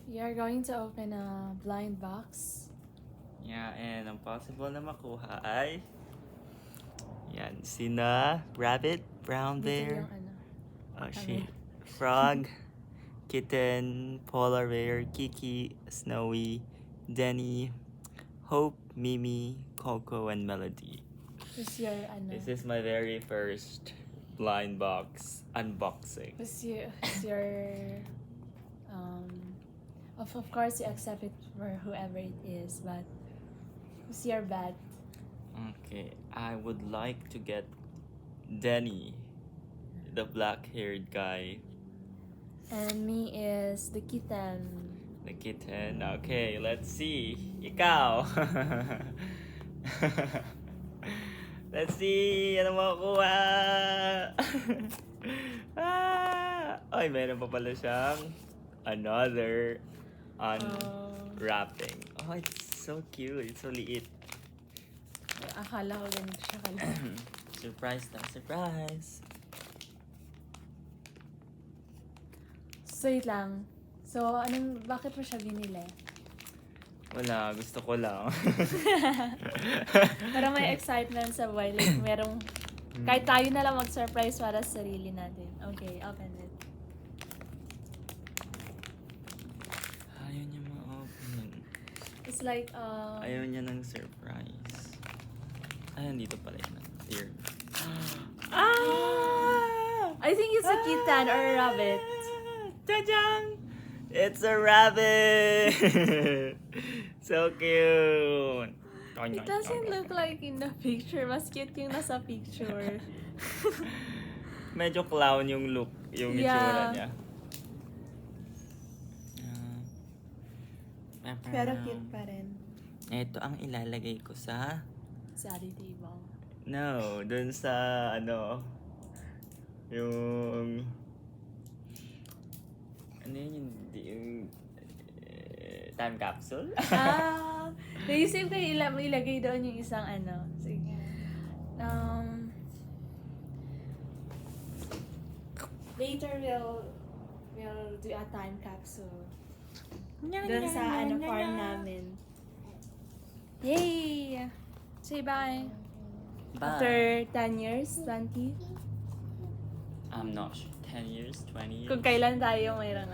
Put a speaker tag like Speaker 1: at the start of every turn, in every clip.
Speaker 1: We are going to open a blind box.
Speaker 2: Yeah, and ang possible na makuha ay yan, sina Rabbit, Brown
Speaker 1: Dito
Speaker 2: Bear,
Speaker 1: yung ano.
Speaker 2: oh shit, Frog, Kitten, Polar Bear, Kiki, Snowy, Denny, Hope, Mimi, Coco, and Melody.
Speaker 1: Who's your ano?
Speaker 2: This is my very first blind box unboxing.
Speaker 1: Who's your of course you accept it for whoever it is, but who's your bet?
Speaker 2: Okay, I would like to get Denny, the black-haired guy,
Speaker 1: And me is the kitten.
Speaker 2: the kitten. Okay, let's see. Ikaw. Let's see. Ano makukuha? Ay, meron pa pala siyang another unwrapping. Oh, it's so cute. It's so liit.
Speaker 1: Akala ko ganito siya kalaki.
Speaker 2: Surprise na, surprise.
Speaker 1: So, wait lang. So, bakit mo siya binili?
Speaker 2: Wala, gusto ko lang.
Speaker 1: Parang may excitement sa buhay. Like, merong, kahit tayo na lang mag-surprise para sa sarili natin. Okay, open it.
Speaker 2: Ayaw niya ma-open.
Speaker 1: It's like,
Speaker 2: Ayaw niya ng surprise. Ay, dito pala yun. Here.
Speaker 1: I think it's a kitten or a rabbit.
Speaker 2: Jajang! It's a rabbit! So cute!
Speaker 1: It doesn't look like in the picture. Mas cute yung nasa picture.
Speaker 2: Medyo clown yung look, yung itsura niya.
Speaker 1: Pero cute pa rin.
Speaker 2: Ito ang ilalagay ko sa...
Speaker 1: Study table.
Speaker 2: No, dun sa ano... Yung... Ano yun? Yung... time capsule?
Speaker 1: Naisip ko ilagay doon yung isang ano. Sige. Later we'll do a time capsule. Doon sa farm namin. Yay! Say bye.
Speaker 2: Bye.
Speaker 1: After 10 years, 20.
Speaker 2: I'm not sure. 10 years? 20 years?
Speaker 1: Kung kailan tayo mayroon.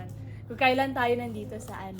Speaker 1: Kung kailan tayo nandito sa